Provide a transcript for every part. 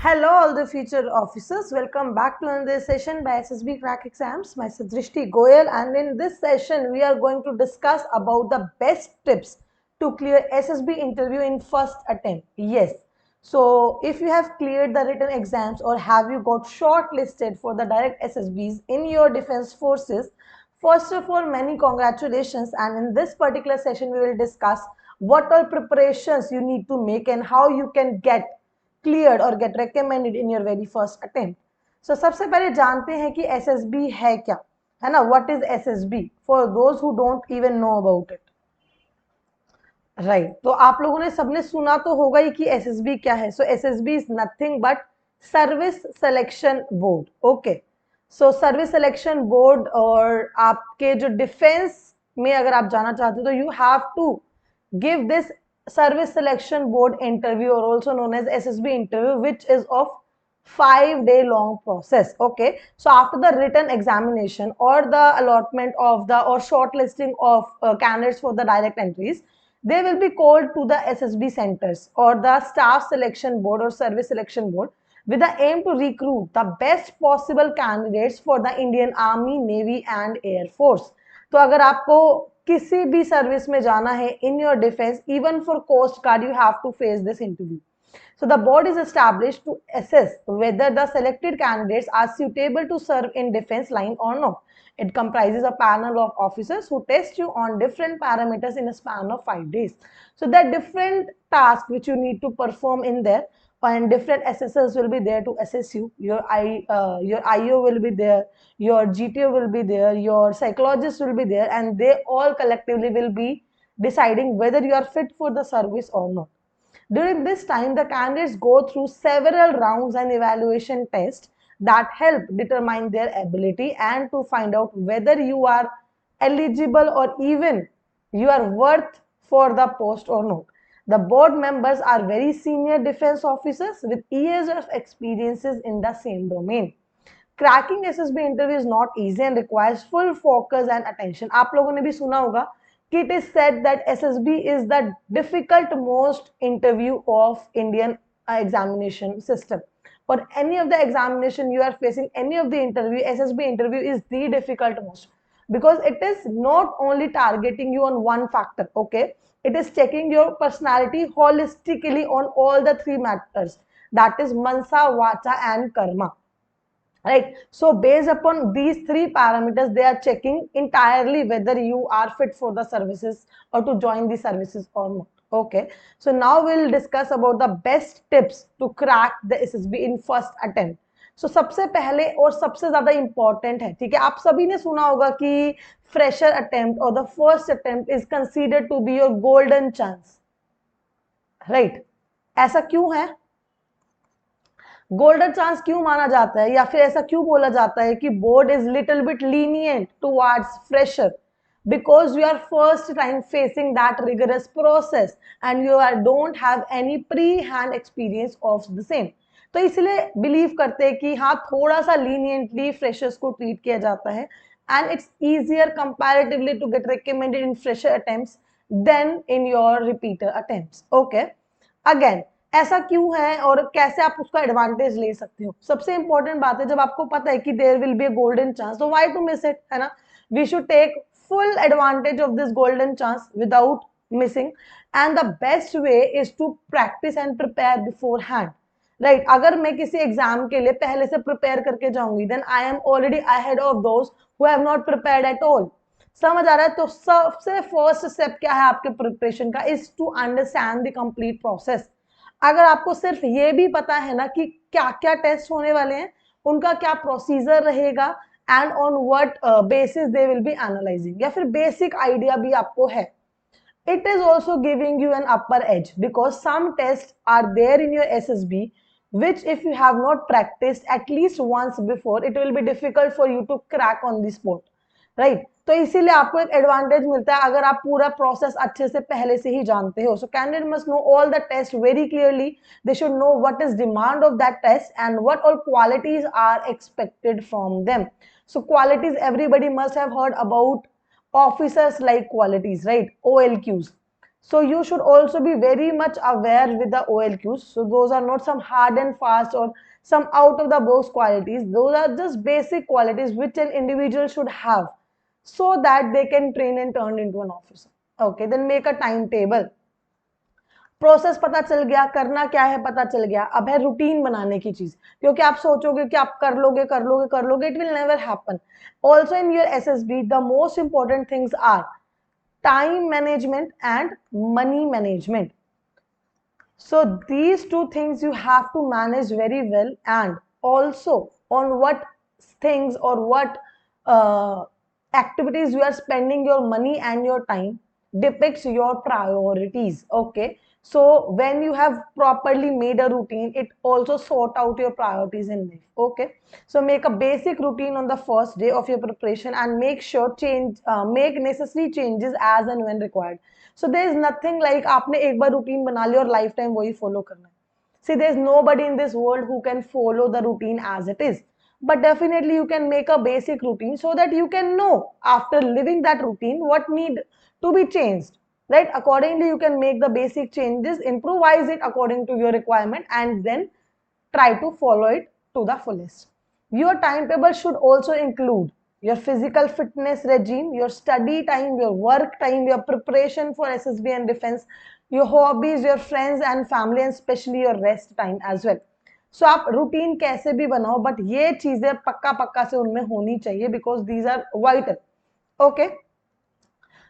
Hello all the future officers, welcome back to another session by SSBCrack exams. Myself Drishti Goyal, and in this session we are going to discuss about the best tips to clear SSB interview in first attempt. Yes, so if you have cleared the written exams or have you got shortlisted for the direct SSBs in your defense forces, first of all many congratulations, and in this particular session we will discuss what all preparations you need to make and how you can get cleared or get recommended in your very first attempt. So सबसे पहले जानते हैं कि SSB है क्या, है ना? What is SSB for those who don't even know about it? Right. तो आप लोगों ने सबने सुना तो होगा ही कि SSB क्या है. So SSB is nothing but Service Selection Board. Okay. So Service Selection Board और आपके जो डिफेंस में अगर आप जाना चाहते हो तो you have to give this Service Selection Board interview, or also known as SSB interview, which is of 5-day long process. Okay, so after the written examination or the allotment of the or shortlisting of candidates for the direct entries, they will be called to the SSB centers or the Staff Selection Board or Service Selection Board with the aim to recruit the best possible candidates for the Indian Army, Navy and Air Force. तो अगर आपको किसी भी service में जाना है in your defense, even for Coast Guard, you have to face this interview. So the board is established to assess whether the selected candidates are suitable to serve in defense line or not. It comprises a panel of officers who test you on different parameters in a span of 5 days. So there are different tasks which you need to perform in there, and different assessors will be there to assess you. Your IO will be there, your GTO will be there, your psychologist will be there, and they all collectively will be deciding whether you are fit for the service or not. During this time, the candidates go through several rounds and evaluation tests that help determine their ability and to find out whether you are eligible or even you are worth for the post or not. The board members are very senior defense officers with years of experiences in the same domain. Cracking SSB interview is not easy and requires full focus and attention. आप लोगों ने भी सुना होगा कि it is said that SSB is the difficult most interview of Indian examination system. For any of the examination you are facing, any of the interview, SSB interview is the difficult most, because it is not only targeting you on one factor. Okay, it is checking your personality holistically on all the 3 matters, that is mansa, vacha and karma. Right, so based upon these 3 parameters, they are checking entirely whether you are fit for the services or to join the services or not. Okay, so now we'll discuss about the best tips to crack the SSB in first attempt. So सबसे पहले और सबसे ज्यादा important है, ठीक है, आप सभी ने सुना होगा कि फ्रेशर अटेम्प्ट और the first attempt is considered to be your golden chance. Right, ऐसा क्यों है? गोल्डन चांस क्यों माना जाता है, या फिर ऐसा क्यों बोला जाता है कि board is little bit lenient towards fresher? Because you are first time facing that rigorous process and you don't have any pre-hand experience of the same. तो इसलिए बिलीव करते हैं कि हाँ थोड़ा सा लीनियंटली फ्रेशर्स को ट्रीट किया जाता है, and it's easier comparatively to get recommended in fresher attempts than in your repeater attempts. Okay, again ऐसा क्यों है और कैसे आप उसका एडवांटेज ले सकते हो? सबसे इंपॉर्टेंट बात है, जब आपको पता है कि there will be a golden chance, तो व्हाई टू मिस इट, है ना? We should take full advantage of this golden chance without missing, and the best way is to practice and prepare beforehand. Right, अगर मैं किसी exam के लिए पहले से प्रिपेयर करके जाऊंगी, then I am already ahead of those who have not prepared at all. समझ आ रहा है? तो सबसे फर्स्ट स्टेप क्या है आपके प्रिपरेशन का, is to understand the complete process. अगर आपको सिर्फ ये भी पता है ना कि क्या क्या टेस्ट होने वाले हैं, उनका क्या प्रोसीजर रहेगा, and on what basis they will be analyzing, या फिर basic idea भी आपको है, it is also giving you an upper edge, because some tests are there in your SSB which if you have not practiced at least once before, it will be difficult for you to crack on the spot. Right, तो इसीलिए आपको एक advantage मिलता है अगर आप पूरा process अच्छे से पहले से ही जानते हो. So candidate must know all the test very clearly. They should know what is demand of that test and what all qualities are expected from them. So qualities, everybody must have heard about officers like qualities, right? OLQs. So you should also be very much aware with the OLQs. So those are not some hard and fast or some out of the box qualities. Those are just basic qualities which an individual should have so that they can train and turn into an officer. Okay, then make a timetable. Process पता चल गया, करना क्या है पता चल गया, अब है रूटीन बनाने की चीज, क्योंकि आप सोचोगे कि आप कर लोगे कर लोगे कर लोगे, it will never happen. Also in your SSB the most important things are time management and money management. So these two things you have to manage very well, and also on what things or what activities you are spending your money and your time depicts your priorities. Okay, so when you have properly made a routine, it also sort out your priorities in life. Okay, so make a basic routine on the first day of your preparation and make sure make necessary changes as and when required. So there is nothing like आपने एक बार routine बना ली और lifetime वही follow करना है. See, there is nobody in this world who can follow the routine as it is, but definitely you can make a basic routine so that you can know after living that routine what need to be changed, right? Accordingly you can make the basic changes, improvise it according to your requirement, and then try to follow it to the fullest. Your timetable should also include your physical fitness regime, your study time, your work time, your preparation for SSB and defense, your hobbies, your friends and family, and especially your rest time as well. So आप routine कैसे भी बनाओ, but ये चीजें पक्का पक्का से उनमें होनी चाहिए, because these are vital. Okay,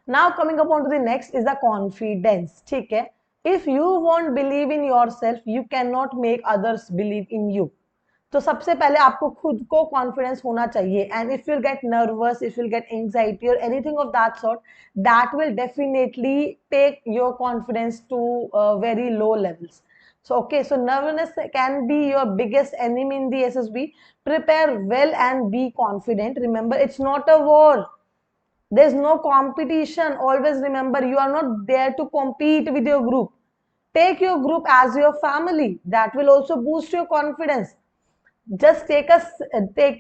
now coming upon to the next is the confidence. ठीक है, if you want believe in yourself you can not make others believe in you. तो सबसे पहले आपको खुद को कॉन्फिडेंस होना चाहिए, and if you get nervous, if you get anxiety or anything of that sort, that will definitely take your confidence to very low levels. So okay, so nervousness can be your biggest enemy in the SSB. Prepare well and be confident. Remember, it's not a war. There's no competition. Always remember, you are not there to compete with your group. Take your group as your family. That will also boost your confidence. Just take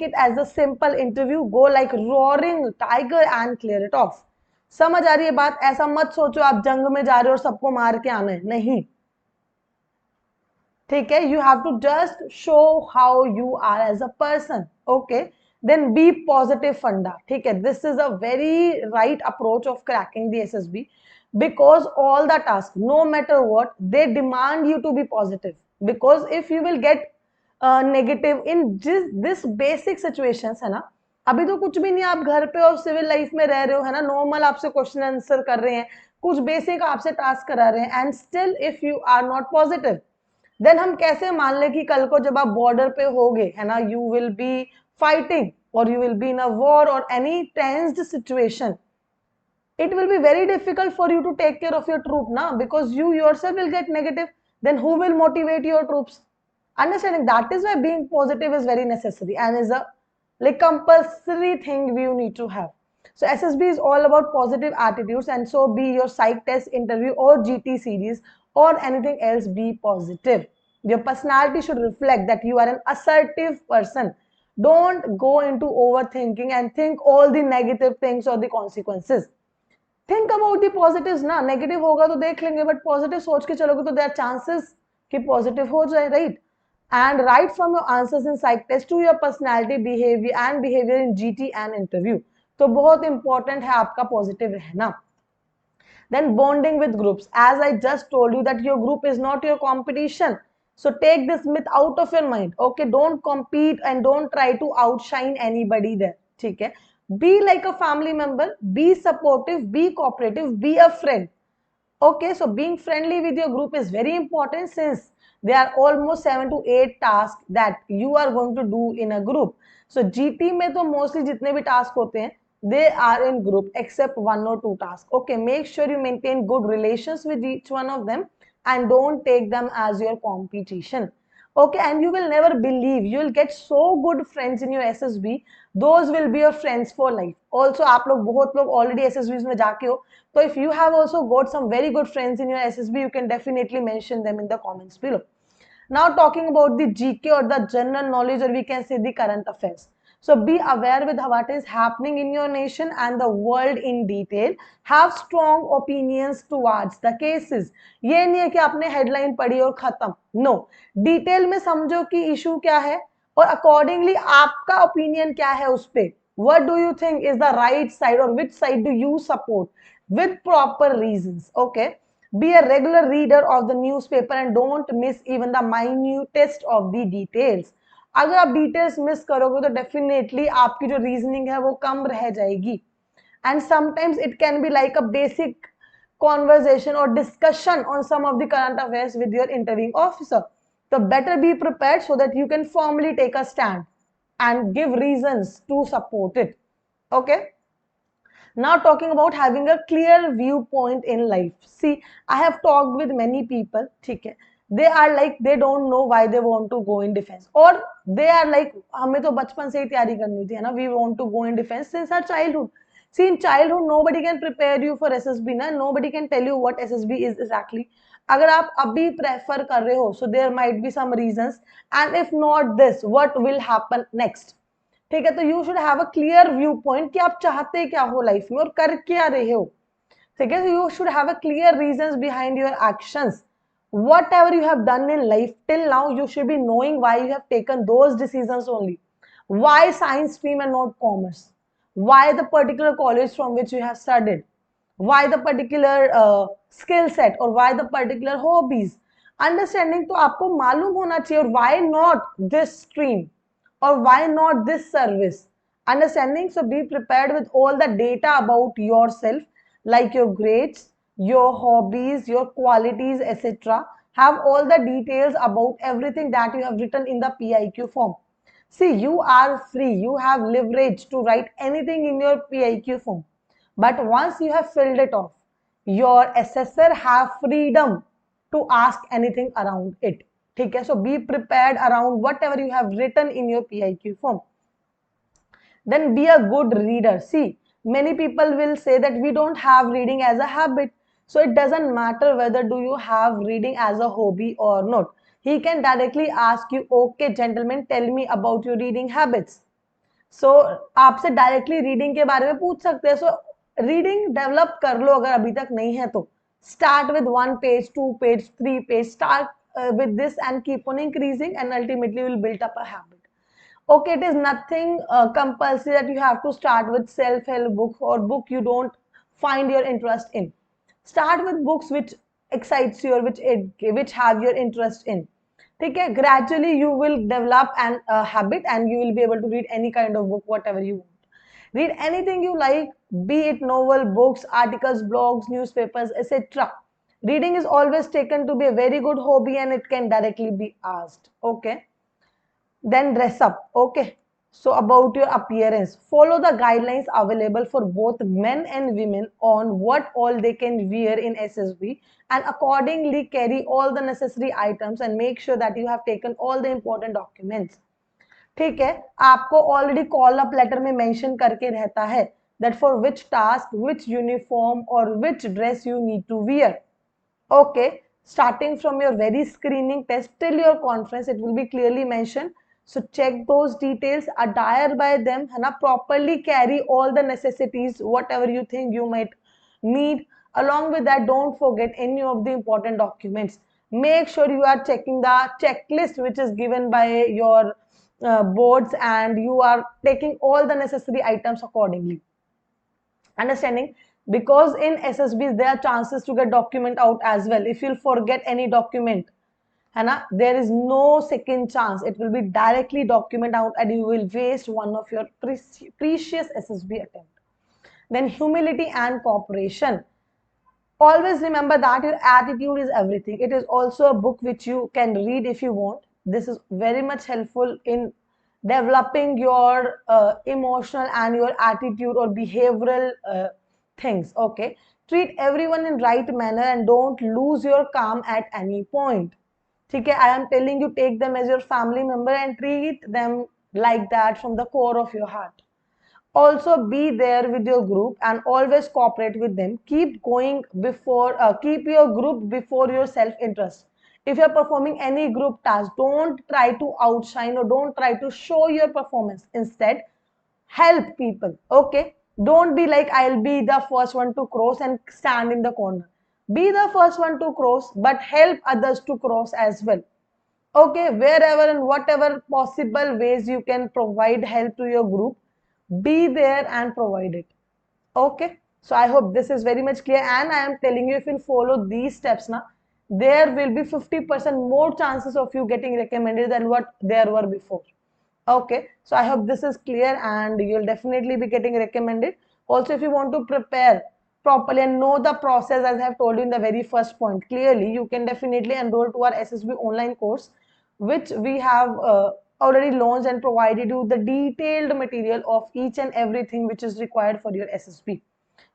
it as a simple interview. Go like roaring tiger and clear it off. समझ आ रही है बात? ऐसा मत सोचो आप जंग में जा रहे हो और सबको मार के आना है, नहीं. ठीक है, you have to just show how you are as a person. Okay, then be positive funda. ठीक है, this is a very right approach of cracking the SSB, because all the tasks, no matter what, they demand you to be positive. Because if you will get negative in this basic situations, है ना, अभी तो कुछ भी नहीं, आप घर पे और सिविल लाइफ में रह रहे हो, है ना, नॉर्मल आपसे क्वेश्चन आंसर कर रहे हैं, कुछ बेसिक आपसे टास्क करा रहे हैं, and still if you are not positive, then हम कैसे मान ले कि कल को जब आप बॉर्डर पे होगे, है ना, you will be fighting or you will be in a war or any tensed situation, it will be very difficult for you to take care of your troop now, because you yourself will get negative. Then who will motivate your troops? Understanding that is why being positive is very necessary and is a like compulsory thing you need to have. So SSB is all about positive attitudes, and so be your psych test, interview or GT series or anything else, be positive. Your personality should reflect that you are an assertive person. Don't go into overthinking and think all the negative things or the consequences. Think about the positives ना, negative होगा तो देख लेंगे, but positive सोच के चलोगे तो there are chances कि positive हो जाए, right? And write from your answers in psych test to your personality, behavior in GT and interview. तो बहुत important है आपका positive रहना. Then bonding with groups. As I just told you that your group is not your competition. So take this myth out of your mind. Okay, don't compete and don't try to outshine anybody there. ठीक है? Be like a family member, be supportive, be cooperative, be a friend. Okay, so being friendly with your group is very important, since there are almost 7 to 8 tasks that you are going to do in a group. So GT में तो mostly जितने भी task होते हैं, they are in group except 1 or 2 tasks. Okay, make sure you maintain good relations with each one of them and don't take them as your competition. Okay, and you will never believe, you will get so good friends in your SSB. Those will be your friends for life. Also, आप लोग बहुत लोग already SSBs में जाके हो, so if you have also got some very good friends in your SSB, you can definitely mention them in the comments below. Now talking about the GK or the general knowledge, or we can say the current affairs. So be aware with what is happening in your nation and the world in detail. Have strong opinions towards the cases. ये नहीं है कि आपने headline पढ़ी और खत्म. No. Detail में समझो कि issue क्या है और accordingly आपका opinion क्या है उस पे. What do you think is the right side or which side do you support with proper reasons? Okay. Be a regular reader of the newspaper and don't miss even the minutest of the details. अगर आप details miss करोगे तो definitely आपकी जो reasoning है वो कम रह जाएगी. And sometimes it can be like a basic conversation or discussion on some of the current affairs with your interviewing officer. So better be prepared so that you can formally take a stand and give reasons to support it. Okay. Now talking about having a clear viewpoint in life. See, I have talked with many people. Okay, they are like they don't know why they want to go in defense, or they are like हमें तो बचपन से ही तैयारी करनी थी है ना. We want to go in defense since our childhood. See, in childhood nobody can prepare you for SSB ना. Nobody can tell you what SSB is exactly. अगर आप अभी prefer कर रहे हो, so there might be some reasons, and if not this, what will happen next? ठीक है, तो you should have a clear view point कि आप चाहते क्या हो लाइफ में और कर क्या रहे हो. ठीक है, you should have a clear reasons behind your actions. Whatever you have done in life till now, you should be knowing why you have taken those decisions only. Why science stream and not commerce? Why the particular college from which you have studied? Why the particular skill set or why the particular hobbies? Understanding तो आपको मालूम होना चाहिए. और why not this stream? Or why not this service? Understanding. So be prepared with all the data about yourself, like your grades, your hobbies, your qualities, etc. Have all the details about everything that you have written in the PIQ form. See, you are free. You have leverage to write anything in your PIQ form. But once you have filled it off, your assessor have freedom to ask anything around it. ठीक है, so be prepared around whatever you have written in your PIQ form. Then be a good reader. See, many people will say that we don't have reading as a habit. So it doesn't matter whether do you have reading as a hobby or not. He can directly ask you, okay gentlemen, tell me about your reading habits. So आपसे directly reading के बारे में पूछ सकते हैं. So reading develop कर लो अगर अभी तक नहीं है तो. Start with 1 page, 2 page, 3 page. Start with this and keep on increasing, and ultimately will build up a habit. Okay, it is nothing compulsory that you have to start with self-help book or book you don't find your interest in. Start with books which excites you or which have your interest in. Okay, gradually you will develop an habit and you will be able to read any kind of book, whatever you want. Read anything you like, be it novel, books, articles, blogs, newspapers, etc. Reading is always taken to be a very good hobby and it can directly be asked. Okay. Then dress up. Okay. So about your appearance, follow the guidelines available for both men and women on what all they can wear in SSB, and accordingly carry all the necessary items and make sure that you have taken all the important documents. ठीक है, आपको already call up later में mention करके रहता है that for which task, which uniform or which dress you need to wear. Okay, starting from your very screening test till your conference, it will be clearly mentioned. So check those details, adhere by them, है ना. Properly carry all the necessities, whatever you think you might need. Along with that, don't forget any of the important documents. Make sure you are checking the checklist which is given by your boards, and you are taking all the necessary items accordingly. Understanding, because in SSBs there are chances to get document out as well. If you'll forget any document, there is no second chance. It will be directly document out and you will waste one of your precious SSB attempt. Then humility and cooperation. Always remember that your attitude is everything. It is also a book which you can read if you want. This is very much helpful in developing your emotional and your attitude or behavioral things. Okay, treat everyone in right manner and don't lose your calm at any point. Okay, I am telling you, take them as your family member and treat them like that from the core of your heart. Also be there with your group and always cooperate with them. Keep going before keep your group before your self-interest. If you're performing any group task, don't try to outshine or don't try to show your performance. Instead, help people. Okay, don't be like I'll be the first one to cross and stand in the corner. Be the first one to cross, but help others to cross as well. Okay, wherever and whatever possible ways you can provide help to your group, be there and provide it. Okay, so I hope this is very much clear, and I am telling you, if you follow these steps now, there will be 50% more chances of you getting recommended than what there were before. Okay, so I hope this is clear and you'll definitely be getting recommended. Also, if you want to prepare properly and know the process, as I have told you in the very first point, clearly you can definitely enroll to our SSB online course, which we have already launched and provided you the detailed material of each and everything which is required for your SSB.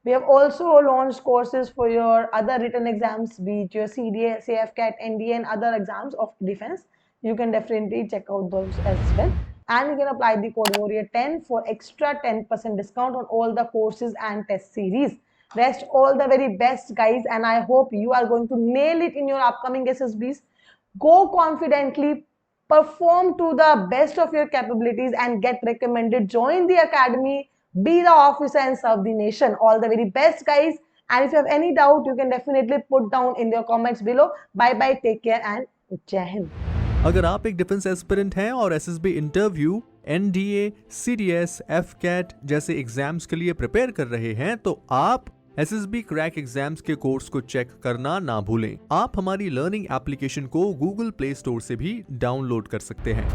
We have also launched courses for your other written exams, be it your CDA, CFCAT, NDA, and other exams of defense. You can definitely check out those as well. And you can apply the code Warrior10 for extra 10% discount on all the courses and test series. Rest all the very best, guys, and I hope you are going to nail it in your upcoming SSBs. Go confidently, perform to the best of your capabilities, and get recommended. Join the academy, be the officer, and serve the nation. All the very best, guys. And if you have any doubt, you can definitely put down in your comments below. Bye bye, take care, and Jai Hind. अगर आप एक defence aspirant हैं और SSB interview, NDA, CDS, AFCAT जैसे exams के लिए prepare कर रहे हैं तो आप एसएसबी क्रैक एग्जाम्स के कोर्स को चेक करना ना भूलें। आप हमारी लर्निंग एप्लीकेशन को गूगल प्ले स्टोर से भी डाउनलोड कर सकते हैं।